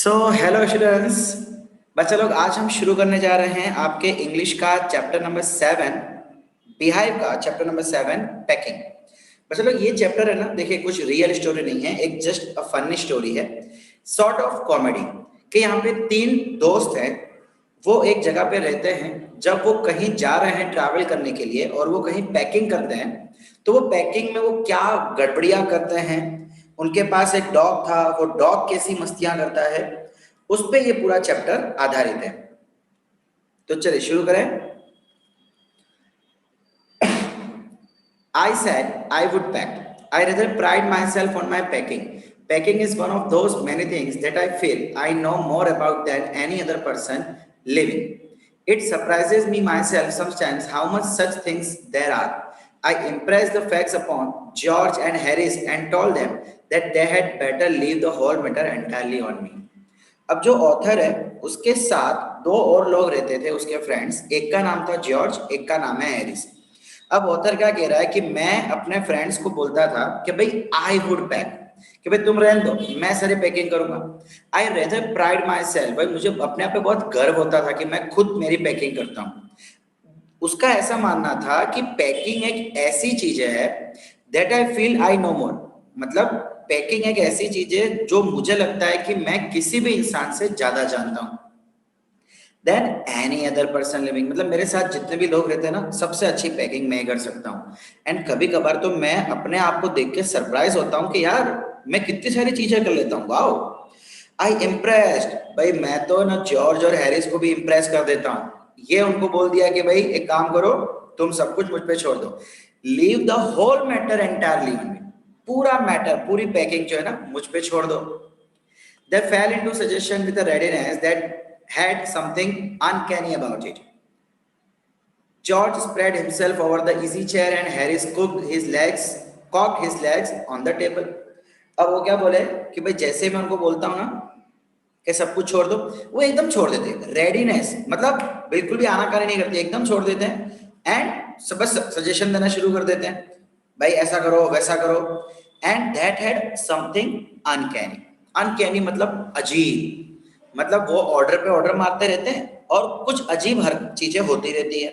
So hello students. बच्चा लोग, आज हम शुरू करने जा रहे हैं आपके इंग्लिश का चैप्टर नंबर 7, बिहाइव का चैप्टर नंबर 7, पैकिंग। बच्चा लोग, ये चैप्टर है ना, देखिए कुछ रियल स्टोरी नहीं है, एक जस्ट अ फनी स्टोरी है, सॉर्ट ऑफ कॉमेडी। कि यहाँ पे तीन दोस्त हैं, वो एक जगह पे रहते हैं। जब वो कहीं जा रहे हैं ट्रैवल करने के लिए और वो कहीं पैकिंग करते हैं, तो वो पैकिंग में वो क्या गड़बड़ियां करते हैं। उनके पास एक डॉग था, वो डॉग कैसी मस्तियां करता है, उस पे ये पूरा चैप्टर आधारित है। तो चलिए शुरू करें। I said I would pack. I rather pride myself on my packing. Packing is one of those many things that I feel I know more about than any other person living. It surprises me myself sometimes how much such things there are. I impressed the facts upon George and Harris and told them that they had better leave the whole matter entirely on me. अब जो author है उसके साथ दो और लोग रहते थे, उसके फ्रेंड्स। एक का नाम था जॉर्ज, एक का नाम है हैरिस। अब ऑथर क्या कह रहा है कि मैं अपने फ्रेंड्स को बोलता था कि भाई आई वुड पैक, कि भाई तुम रहने दो, मैं सारी पैकिंग करूंगा। आई रेदर प्राइड माई सेल्फ, भाई मुझे अपने आप पे बहुत गर्व होता था कि मैं खुद मेरी पैकिंग करता हूँ। उसका ऐसा मानना था कि पैकिंग एक ऐसी चीज है that I feel I know more, मतलब पैकिंग एक ऐसी चीज है जो मुझे लगता है कि मैं किसी भी इंसान से ज्यादा जानता हूं than any other person living. मतलब मेरे साथ जितने भी लोग रहते हैं ना, सबसे अच्छी पैकिंग मैं कर सकता हूँ। एंड कभी कभार तो मैं अपने आप को देख के सरप्राइज होता हूँ कि यार मैं कितनी सारी चीजें कर लेता हूँ, वाओ। आई इम्प्रेस्ड, भाई मैं तो ना जॉर्ज और हैरिस को भी इम्प्रेस कर देता हूँ। ये उनको बोल दिया कि भाई एक काम करो, तुम सब कुछ मुझ पे छोड़ दो, leave the whole matter entirely on me, पूरा मैटर, पूरी पैकिंग जो है ना मुझ पे छोड़ दो। They fell into suggestion with a readiness that had something uncanny about it. George spread himself over the easy chair and Harris cocked his legs on the table. अब वो क्या बोले कि भाई जैसे मैं उनको बोलता हूँ ना कि सब कुछ छोड़ दो, वो एकदम छोड़ देते हैं। रेडीनेस मतलब बिल्कुल भी आनाकानी नहीं करते, एकदम छोड़ देते हैं। एंड बस सजेशन देना शुरू कर देते हैं, भाई ऐसा करो वैसा करो। And that had something uncanny. Uncanny मतलब अजीब, मतलब वो ऑर्डर पे ऑर्डर मारते रहते हैं और कुछ अजीब हर चीजें होती रहती है।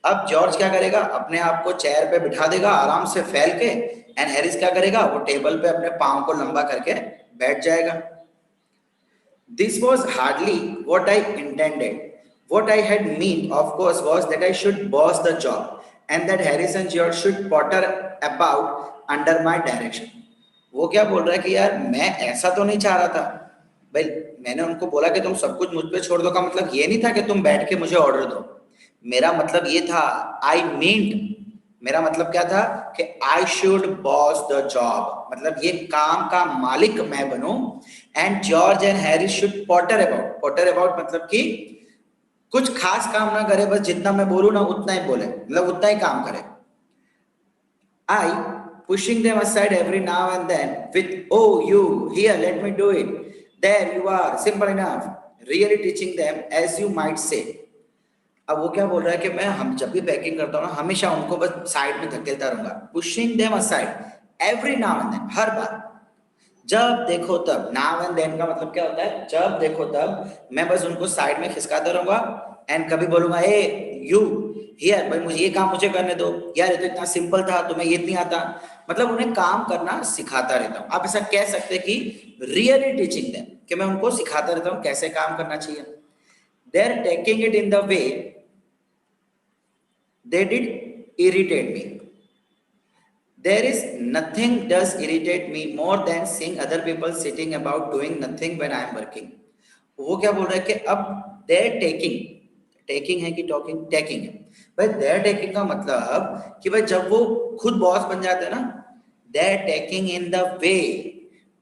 अब जॉर्ज क्या करेगा, अपने आप को चेयर पे बिठा देगा आराम से फैल के। एंड हैरिस क्या करेगा, वो टेबल पे अपने पाँव को लंबा करके बैठ जाएगा। This was hardly what I intended. What I had meant, of course, was that I should boss the job and that Harris and George should potter about under my direction. वो क्या बोल रहा है कि यार मैं ऐसा तो नहीं चाह रहा था। भाई मैंने उनको बोला कि तुम सब कुछ मुझ पे छोड़ दो, का मतलब ये नहीं था कि तुम बैठ के मुझे ऑर्डर दो। मेरा मतलब ये था, आई मीन्ड, मेरा मतलब क्या था कि I should boss the job, मतलब ये काम का मालिक मैं बनूं। And George and Harris should potter about मतलब कि कुछ खास काम ना करे, बस जितना मैं बोलूं ना उतना ही बोले, मतलब उतना ही काम करे। I pushing them aside every now and then with, oh, you, here, let me do it. There you are, simple enough. Really teaching them, as you might say. अब वो क्या बोल रहा है कि मैं हम जब भी पैकिंग करता हूँ ना, हमेशा उनको बस साइड में धकेलता रहूंगा। Pushing them aside every now and then, हर बार, जब देखो तब। नाउ एंड देन का मतलब क्या होता है, जब देखो तब मैं बस उनको साइड में खिसकाता रहूंगा। एंड कभी बोलूंगा ए यू हियर, भाई मुझे ये काम मुझे करने दो, यार ये तो इतना सिंपल था, तुम्हें ये नहीं आता। मतलब उन्हें काम करना सिखाता रहता हूँ। आप ऐसा कह सकते हैं कि रियली टीचिंग देम, कि मैं उनको सिखाता रहता हूँ कैसे काम करना चाहिए। They are taking it in the way they did irritate me. There is nothing does irritate me more than seeing other people sitting about doing nothing when I am working. वो क्या बोल रहा है कि अब they're taking, टेकिंग है कि talking, taking है। भाई they're taking का मतलब कि भाई जब वो खुद बॉस बन जाते हैं ना, they're taking in the way,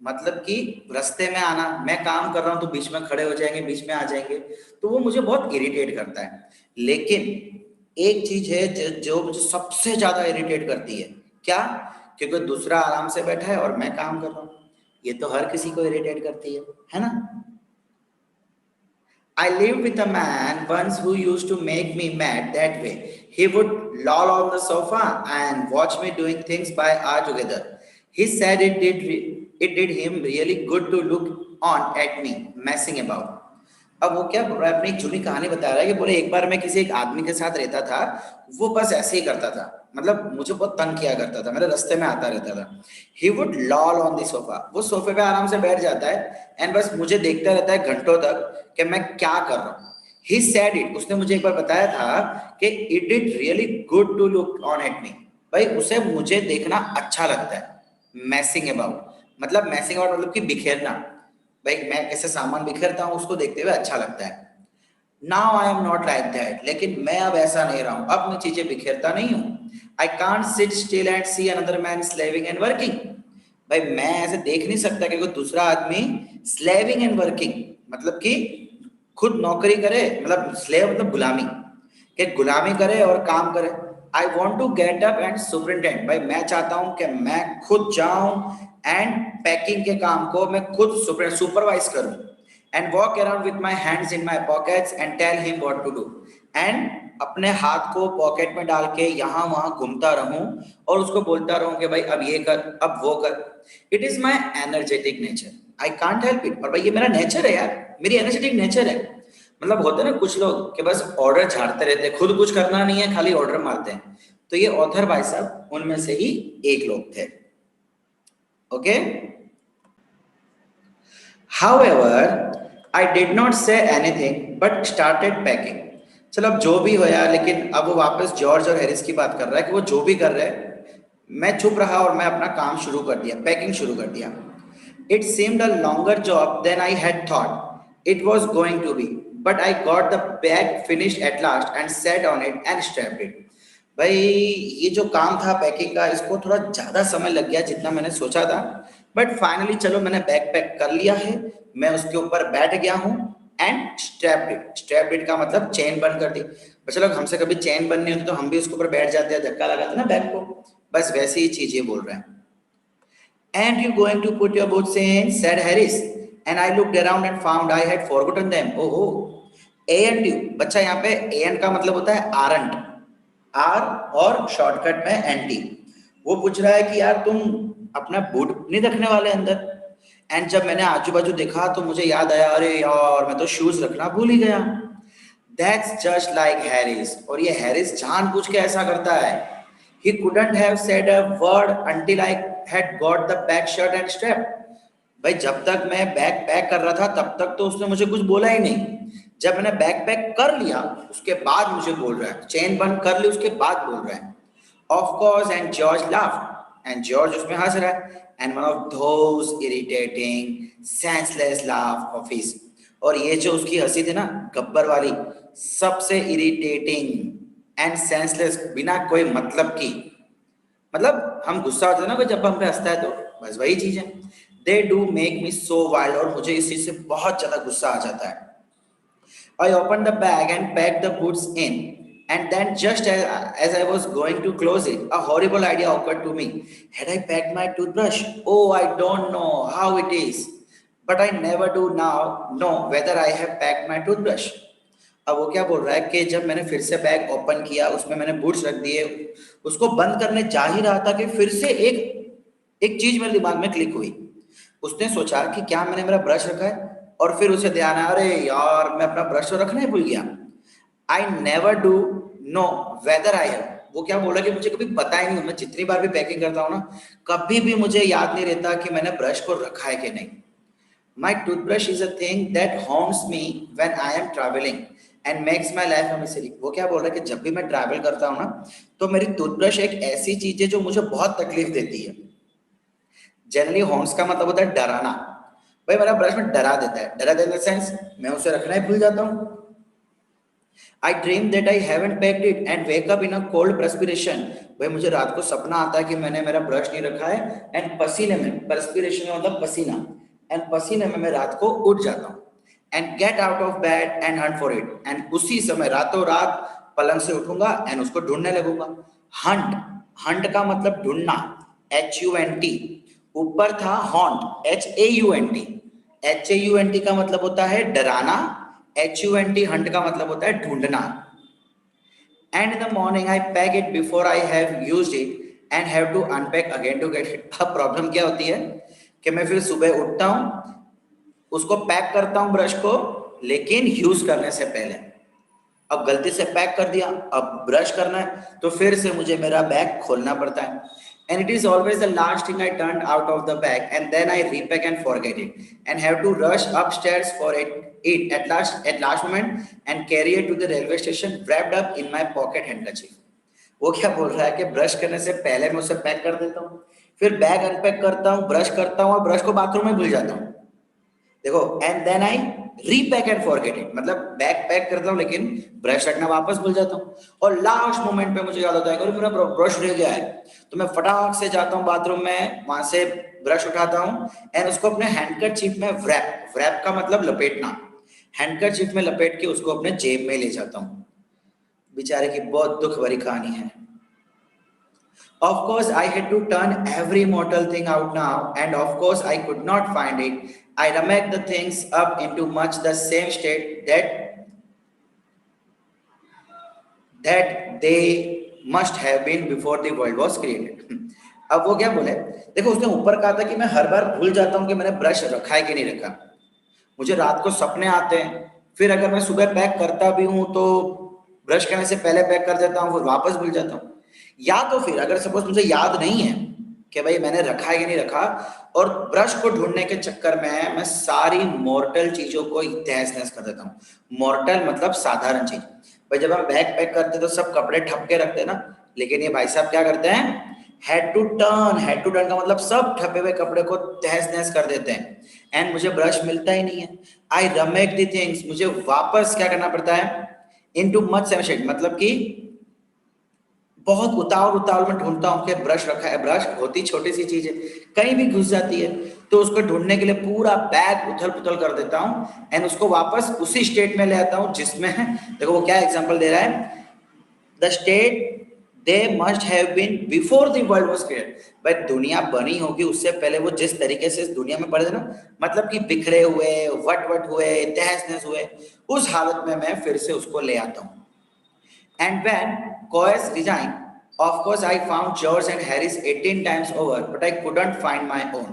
मतलब कि रास्ते में आना, मैं काम कर रहा हूं तो बीच में खड़े हो जाएंगे, बीच में आ जाएंगे, तो वो मुझे बहुत इरिटेट करता है। लेकिन एक चीज है जो मुझे सबसे ज्यादा इरिटेट करती है, क्या, क्योंकि दूसरा आराम से बैठा है और मैं काम कर रहा हूं। ये तो हर किसी को इरिटेट करती है ना। I lived with a man once who used to make me mad that way. He would loll on the sofa and watch me doing things by hour together. He said it did him really good to look on at me messing about. अब वो क्या बोल रहा है, अपनी जूनी कहानी बता रहा है कि बोले एक बार मैं किसी एक आदमी के साथ रहता था, वो बस ऐसे ही करता था, मतलब मुझे बहुत तंग किया करता था, मेरे रास्ते में आता रहता था. He would lol on the sofa, वो सोफे पे आराम से बैठ जाता है एंड बस मुझे देखता रहता है घंटों तक कि मैं क्या कर रहा हूँ. ही सेड इट, उसने मुझे एक बार बताया था कि it is really good to look on at me. भाई उसे मुझे देखना अच्छा लगता है. मैसिंग अबाउट मतलब मैसिंग अबाउट मतलब कि बिखेरना. भाई मैं कैसे सामान बिखेरता हूँ उसको देखते हुए अच्छा लगता है. Now I am not like that, लेकिन मैं अब ऐसा नहीं रहा हूँ, अब मैं चीजें बिखेरता नहीं हूँ. I can't sit still and see another man slaving and working. भाई मैं ऐसे देख नहीं सकता कि कोई दूसरा आदमी स्लेविंग एंड वर्किंग मतलब कि खुद नौकरी करे, मतलब स्लेव मतलब गुलामी, कि गुलामी करे और काम करे. I want to get up and superintend, भाई मैं चाहता हूं कि मैं खुद जाऊं एंड पैकिंग के काम को मैं खुद सुपरवाइज करूं and walk around with my hands in my pockets and tell him what to do. And अपने हाथ को पॉकेट में डाल के यहाँ वहां घूमता रहूं और उसको बोलता रहूं कि भाई अब ये कर, अब वो कर. It is my energetic nature, I can't help it. और भाई ये मेरा नेचर है यार, मेरी एनर्जेटिक नेचर है. मतलब होते हैं ना कुछ लोग कि बस ऑर्डर झाड़ते रहते हैं, खुद कुछ करना नहीं है, खाली ऑर्डर मारते हैं. तो ये ऑथर भाई साहब उनमें से ही एक लोग थे. Okay. However, I did not say anything but started packing. चलो अब जो भी हो यार, लेकिन अब वो वापस जॉर्ज और हैरिस की बात कर रहा है कि वो जो भी कर रहे हैं, मैं चुप रहा और मैं अपना काम शुरू कर दिया, पैकिंग शुरू कर दिया. It seemed a longer job than I had thought it was going to be, but I got the bag finished at last and sat on it and strapped it. भाई ये जो काम था पैकिंग का, इसको थोड़ा ज्यादा समय लग गया जितना मैंने सोचा था, बट फाइनली चलो मैंने बैग पैक कर लिया है, मैं उसके ऊपर बैठ गया हूँ and strapped it. Strapped it का मतलब चेन बंद कर दी. चलो हमसे कभी चेन बंद नहीं होती तो हम भी उसके ऊपर बैठ जाते हैं, धक्का लगाते ना बैग को, बस वैसे ही चीज ये बोल रहे हैं. And you going to put your boots in, said Harris. And I looked around and found I had forgotten them. Oh, oh. A and U. बच्चा यहाँ पे A and का मतलब होता है आरंट, आर और शॉर्टकट में एंटी. वो पूछ रहा है कि यार तुम अपना बूट नहीं रखने वाले अंदर. एंड जब मैंने आजू बाजू देखा तो मुझे याद आया, अरे यार मैं तो शूज रखना भूल ही गया. That's just like Harris. और ये हैरिस जानबूझ के ऐसा करता है. He couldn't have said a word until I had got the bag shut and strapped. भाई जब तक मैं बैग पैक कर रहा था तब तक तो उसने मुझे कुछ बोला ही नहीं. जब मैंने बैग पैक कर लिया उसके बाद मुझे बोल रहा है, चेन बंद कर ली उसके बाद बोल रहा है. Of course, and George laughed. And George उसमें हंस रहा है. And one of those irritating, senseless laugh of his. और ये जो उसकी हंसी थी ना गब्बर वाली, सबसे इरिटेटिंग एंड सेंसलेस, बिना कोई मतलब की. मतलब हम गुस्सा होता है ना कोई जब हम पे हंसता है, तो बस वही चीज है. They do make me so wild, और मुझे इस चीज से बहुत ज्यादा गुस्सा आ जाता है. I opened the bag and packed the boots in. And then, just as I was going to close it, a horrible idea occurred to me. Had I packed my toothbrush? Oh, I don't know how it is. But I never do now know whether I have packed my toothbrush. अब वो क्या बोल रहा है कि जब मैंने फिर से बैग ओपन किया, उसमें मैंने बूट्स रख दिए, उसको बंद करने जा ही रहा था कि फिर से एक एक चीज मेरे दिमाग में क्लिक हुई. उसने सोचा कि क्या मैंने मेरा ब्रश रखा है, और फिर उसे ध्यान आया, अरे यार मैं अपना ब्रश तो रखना ही भूल गया. I never do know whether I have. वो क्या बोला कि मुझे कभी पता ही नहीं, मैं जितनी बार भी पैकिंग करता हूँ ना, कभी भी मुझे याद नहीं रहता कि मैंने ब्रश को रखा है कि नहीं. My toothbrush is a thing that haunts me when I am travelling and makes my life a misery. वो क्या बोल रहा है कि जब भी मैं ट्रैवल करता हूँ ना, तो मेरी टूथब्रश एक ऐसी चीज है जो मुझे बहुत तकलीफ देती है. जनरली हॉन्ट्स का मतलब होता है डराना. भाई मेरा ब्रश में डरा देता है, डरा देने सेंस मैं उसे रखना ही भूल जाता हूँ. I dream that I haven't packed it and wake up in a cold perspiration. भाई मुझे रात को सपना आता है कि मैंने मेरा ब्रश नहीं रखा है, एंड पसीने में, perspiration में मतलब पसीना, एंड पसीने में मैं रात को उठ जाता हूँ. And get out of bed and Hunt for it. And उसी समय रातों रात पलंग से उठूंगा एंड उसको ढूंढने लगूंगा. हंट, हंट का मतलब ढूंढना, HUNT. ऊपर था हॉन्ट, HAUNT. HAUNT का मतलब होता है डराना, HUNT हंट का मतलब होता है ढूंढना. And in the morning I pack it before I have used it and have to unpack again to get it. अब प्रॉब्लम क्या होती है कि मैं फिर सुबह उठता हूँ उसको पैक करता हूं ब्रश को, लेकिन यूज करने से पहले। अब गलती से पैक कर दिया, अब ब्रश करना है तो फिर से मुझे मेरा बैग खोलना पड़ता है। And it is always the last thing I turn out of the bag and then I repack and forget it and have to rush upstairs for it at last moment and carry it to the railway station wrapped up in my pocket handkerchief। वो क्या बोल रहा है कि brush करने से पहले मैं उसे पैक कर देता हूँ, फिर बैग अनपैक करता हूँ, ब्रश करता हूँ और ब्रश को बाथरूम में भूल जाता हूँ। देखो, and then I repack and forget it, मतलब बैग पैक करता हूँ लेकिन ब्रश रखना वापस भूल जाता हूँ। और लास्ट मोमेंट पे मुझे याद होता है कि मेरा ब्रश रह गया है, तो मैं फटाक से जाता हूँ बाथरूम में, वहां से ब्रश उठाता हूँ एंड उसको अपने हैंडकरचीफ में व्रैप का मतलब लपेटना, हैंडकरचीफ में लपेट के उसको अपने जेब में ले जाता हूँ। बेचारे की बहुत दुख भरी कहानी है। Of course, I had to turn every mortal thing out now, and of course, I could not find it. I rummaged the things up into much the same state that they must have been before the world was created। अब वो क्या बोले, देखो उसने ऊपर कहा था कि मैं हर बार भूल जाता हूँ कि मैंने ब्रश रखा है कि नहीं रखा, मुझे रात को सपने आते हैं, फिर अगर मैं सुबह पैक करता भी हूँ तो ब्रश करने से पहले पैक कर देता हूँ, फिर वापस भूल जाता हूँ। या तो फिर अगर सपोज मुझे याद नहीं है कि भाई मैंने रखा है कि नहीं रखा, और ब्रश को ढूंढने के चक्कर में मैं सारी मॉर्टल चीजों को तहस नहस कर देता हूँ। मॉर्टल मतलब साधारण चीज। भाई जब हम बैग पैक करते तो सब कपड़े ठप के रखते ना, लेकिन ये भाई साहब क्या करते हैं, हेड टू टर्न का मतलब सब ठपे हुए कपड़े को तहस नहस कर देते हैं। एंड मुझे ब्रश मिलता ही नहीं है। आई रमेक दी थिंग्स, मुझे वापस क्या करना पड़ता है, इनटू मच सेम, मतलब कि बहुत उतावल में ढूंढता हूँ कि ब्रश रखा है। ब्रश होती छोटी सी चीज है, कहीं भी घुस जाती है, तो उसको ढूंढने के लिए पूरा बैग उथल पुथल कर देता हूँ एंड उसको वापस उसी स्टेट में ले आता हूँ जिसमें देखो वो क्या एग्जांपल दे रहा है, the state they must have been before the world was created. भाई दुनिया बनी होगी उससे पहले वो जिस तरीके से इस दुनिया में पड़े थे ना, मतलब कि बिखरे हुए, वट हुए, तहस नहस हुए, उस हालत में मैं फिर से उसको ले आता हूँ। And when Coes resigned, of course I found George and Harris 18 times over, but I couldn't find my own।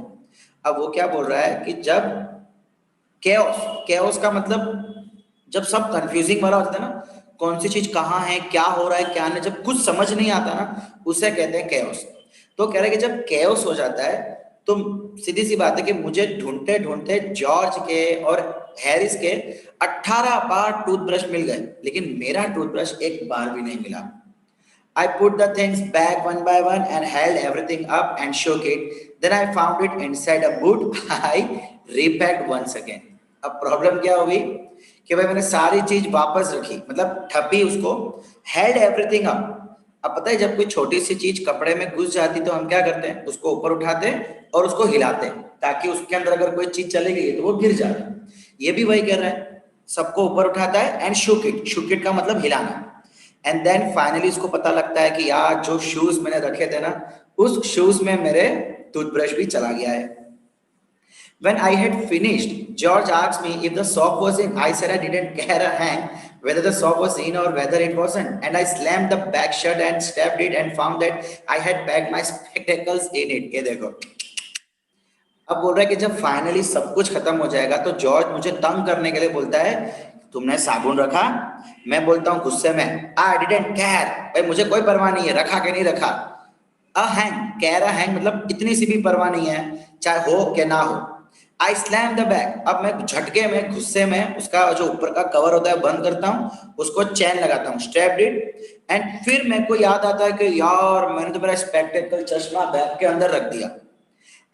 अब वो क्या बोल रहा है कि जब chaos का मतलब जब सब कंफ्यूजिंग वाला होता है ना, कौन सी चीज कहाँ है, क्या हो रहा है क्या नहीं, जब कुछ समझ नहीं आता ना, उसे कहते हैं chaos। तो कह रहे हैं कि जब chaos हो जाता है तो सीधी सी बात है कि मुझे ढूंढते ढूंढते जॉर्ज के और हैरिस के 18 बार टूथब्रश मिल गए, लेकिन मेरा टूथब्रश एक बार भी नहीं मिला। I put the things back one by one and held everything up and shook it. Then I found it inside a boot। I repacked once again। अब प्रॉब्लम क्या होगी कि भाई मैंने सारी चीज वापस रखी, मतलब ठपी उसको, held everything up। अब पता है जब कोई छोटी सी चीज कपड़े में घुस जाती तो हम क्या करते हैं, उसको ऊपर उठाते हैं और उसको हिलाते हैं ताकि उसके अंदर अगर कोई चीज चली गई तो वो गिर जाए। ये भी वही कर रहा है, सबको ऊपर उठाता है एंड शुक इट का मतलब हिलाना। एंड देन फाइनली इसको पता लगता है कि यार जो शूज मैंने रखे थे ना, उस शूज में मेरे टूथब्रश भी चला गया है। When I had finished, George asked me if the soap was in। I said I didn't care a hang whether the soap was in or whether it wasn't, and I slammed the bag shut and stabbed it and found that I had packed my spectacles in it। ये देखो, अब बोल रहा है कि जब finally सब कुछ खत्म हो जाएगा तो जॉर्ज मुझे तंग करने के लिए बोलता है, तुमने साबुन रखा? मैं बोलता हूँ गुस्से में, आई डिडंट केयर। भाई मुझे कोई परवाह नहीं है रखा कि नहीं रखा। अ हैंग, कह रहा हैंग मतलब इतनी सी भी परवाह नहीं है, चाहे हो कि ना हो। आई स्लैम द बैग, अब मैं झटके में गुस्से में उसका जो ऊपर का कवर होता है बंद करता हूँ, उसको चैन लगाता हूँ, स्ट्रैप्ड इट। एंड फिर मेरे को याद आता है कि यार मैंने तो मेरा स्पेक्टेकल चश्मा बैग के अंदर रख दिया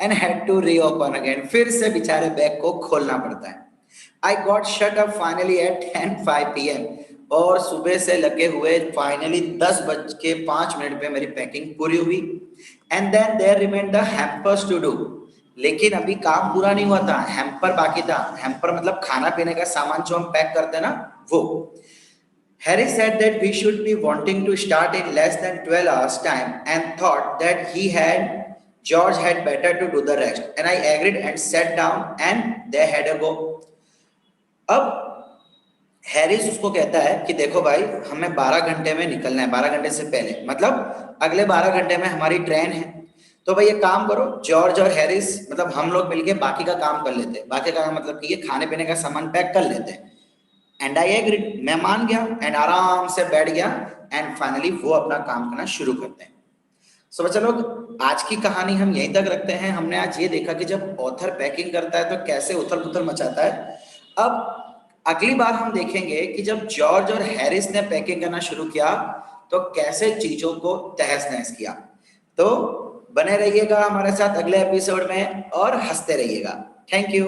and had to reopen again. फिर से बेचारे बैग को खोलना पड़ता है। I got shut up finally at 10:05 PM, और सुबह से लगे हुए फाइनली 10:05 पे मेरी पैकिंग पूरी हुई। And then there remain the hampers to do. लेकिन अभी काम पूरा नहीं हुआ था, हैम्पर बाकी था। हैम्पर मतलब खाना पीने का सामान जो हम पैक करते हैं ना, वो। Harry said that we should be wanting to start in less than 12 hours time and thought that George had better to do the rest, and I agreed and sat down and they had a go। अब Harris उसको कहता है कि देखो भाई हमें 12 घंटे में निकलना है, 12 घंटे से पहले, मतलब अगले 12 घंटे में हमारी ट्रेन है, तो भाई ये काम करो, जॉर्ज और हैरिस मतलब हम लोग मिलके बाकी का काम कर लेते हैं, बाकी का मतलब कि ये खाने पीने का सामान पैक कर लेते हैं। एंड आई एग्रीड, मैं मान गया एंड आराम से बैठ गया एंड फाइनली वो अपना काम करना शुरू करते हैं। सो बच्चा लोग, आज की कहानी हम यहीं तक रखते हैं। हमने आज ये देखा कि जब ऑथर पैकिंग करता है तो कैसे उथल पुथल मचाता है। अब अगली बार हम देखेंगे कि जब जॉर्ज और हैरिस ने पैकिंग करना शुरू किया तो कैसे चीजों को तहस नहस किया। तो बने रहिएगा हमारे साथ अगले एपिसोड में और हंसते रहिएगा। Thank you.